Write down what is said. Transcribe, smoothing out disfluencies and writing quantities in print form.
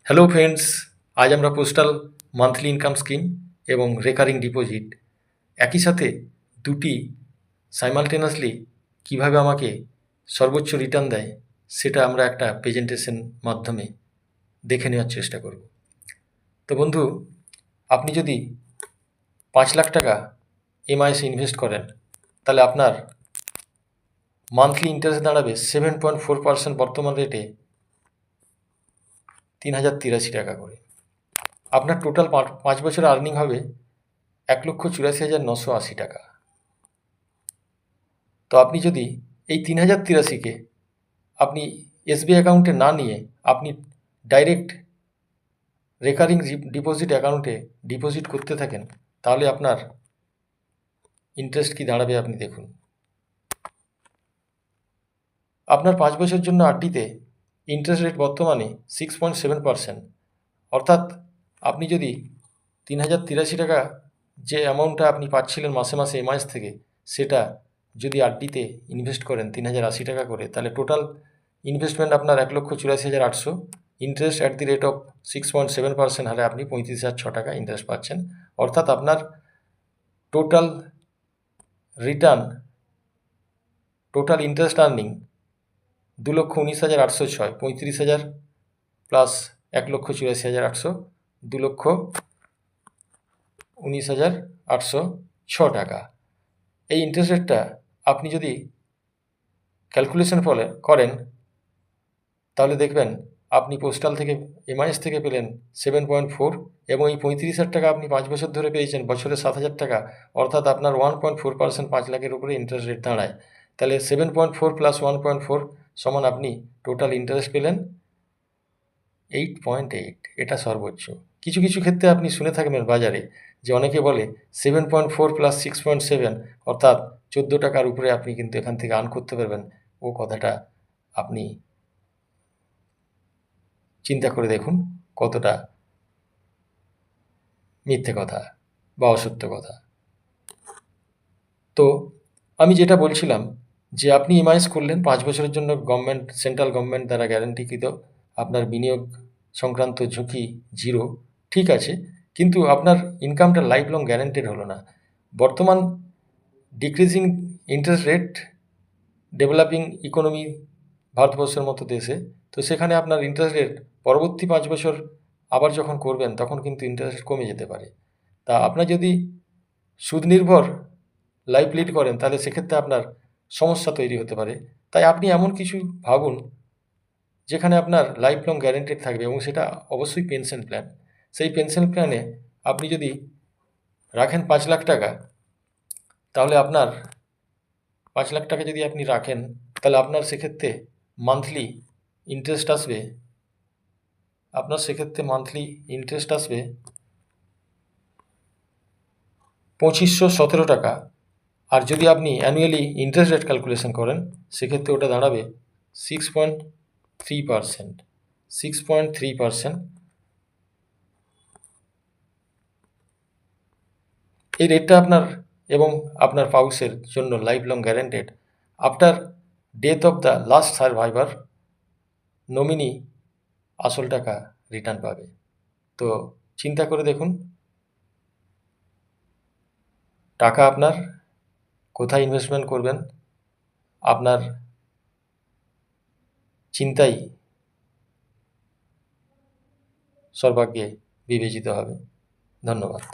Hello friends, আজ আমরা postal monthly income scheme এবং রেকারিং ডিপোজিট একই সাথে দুটি সাইমালটেনাসলি কিভাবে আমাকে সর্বোচ্চ রিটার্ন দেয় সেটা আমরা একটা প্রেজেন্টেশন মাধ্যমে দেখে নেওয়ার চেষ্টা করব। তো বন্ধু, আপনি যদি 5 লাখ টাকা এমআইএসে ইনভেস্ট করেন তাহলে আপনার মান্থলি ইন্টারেস্ট দাঁড়াবে 7.4% বর্তমান রেটে 3083 টাকা করে। আপনার টোটাল 5 বছর আর্নিং হবে 1,84,980 টাকা। তো আপনি যদি এই 3083কে আপনি এসবিআই অ্যাকাউন্টে না নিয়ে আপনি ডাইরেক্ট রেকারিং ডিপোজিট অ্যাকাউন্টে ডিপোজিট করতে থাকেন তাহলে আপনার ইন্টারেস্ট কি দাঁড়াবে আপনি দেখুন। আপনার 5 বছর জন্য আরডিতে ইন্টারেস্ট রেট বর্তমানে 6.7%। অর্থাৎ আপনি যদি 3083 টাকা যে অ্যামাউন্টটা আপনি পাচ্ছিলেন মাসে মাসে এমআইএস থেকে, সেটা যদি আরডিতে ইনভেস্ট করেন 3080 টাকা করে, তাহলে টোটাল ইনভেস্টমেন্ট আপনার 1,84,800, interest at the rate of 6.7% হলে আপনি 35,006 টাকা ইন্টারেস্ট পাচ্ছেন। অর্থাৎ আপনার total return, total interest earning 2,19,806, 35,000 plus 1,84,800, 2,19,806 টাকা। এই ইন্টারেস্ট রেটটা আপনি যদি ক্যালকুলেশন করেন তাহলে দেখবেন আপনি পোস্টাল থেকে এমআইএস থেকে পেলেন 7.4, এবং এই 35,000 টাকা আপনি 5 বছর ধরে পেয়েছেন, বছরে 7,000 টাকা। অর্থাৎ আপনার 1.4%, 5 লাখের উপরে ইন্টারেস্ট রেট দাঁড়ায়। তাহলে 7.4 প্লাস 1.4 সমান আপনি টোটাল ইন্টারেস্ট পেলেন 8.8। এটা সর্বোচ্চ। কিছু কিছু ক্ষেত্রে আপনি শুনে থাকবেন বাজারে যে অনেকে বলে 7.4 প্লাস 6.7 অর্থাৎ 14 টাকার উপরে আপনি কিন্তু এখান থেকে আর্ন করতে পারবেন। ও কথাটা আপনি চিন্তা করে দেখুন কতটা মিথ্যে কথা বা অসত্য কথা। তো আমি যেটা বলছিলাম যে আপনি এমআইএস করলেন 5 বছরের জন্য, সেন্ট্রাল গভর্নমেন্ট দ্বারা গ্যারান্টিকৃত, আপনার বিনিয়োগ সংক্রান্ত ঝুঁকি জিরো, ঠিক আছে, কিন্তু আপনার ইনকামটা লাইফ লং গ্যারান্টেড হলো না। বর্তমান decreasing interest rate, developing economy ভারতবর্ষের মতো দেশে, তো সেখানে আপনার ইন্টারেস্ট রেট পরবর্তী 5 বছর আবার যখন করবেন তখন কিন্তু ইন্টারেস্ট কমে যেতে পারে। তা আপনার যদি সুদ নির্ভর লাইফ লিড করেন তাহলে সেক্ষেত্রে আপনার সমস্যা তৈরি হতে পারে। তাই আপনি এমন কিছু ভাবুন যেখানে আপনার লাইফ লং গ্যারেন্টেড থাকবে, এবং সেটা অবশ্যই পেনশন প্ল্যান। সেই পেনশন প্ল্যানে আপনি যদি রাখেন 5 লাখ টাকা, তাহলে আপনার 5 লাখ টাকা যদি আপনি রাখেন তাহলে আপনার সেক্ষেত্রে মান্থলি ইন্টারেস্ট আসবে, 2,517 টাকা। আর যদি আপনি অ্যানুয়ালি ইন্টারেস্ট রেট ক্যালকুলেশন করেন সেক্ষেত্রে ওটা দাঁড়াবে 6.3%। 6.3%। এই রেটটা আপনার এবং আপনার পাউসের জন্য life long guaranteed. After death of the last survivor, nominee আসল টাকা রিটার্ন পাবে। তো চিন্তা করে দেখুন টাকা আপনার কোথায় ইনভেস্টমেন্ট করবেন, আপনার চিন্তাই সর্বাগ্রে বিবেচিত হবে। ধন্যবাদ।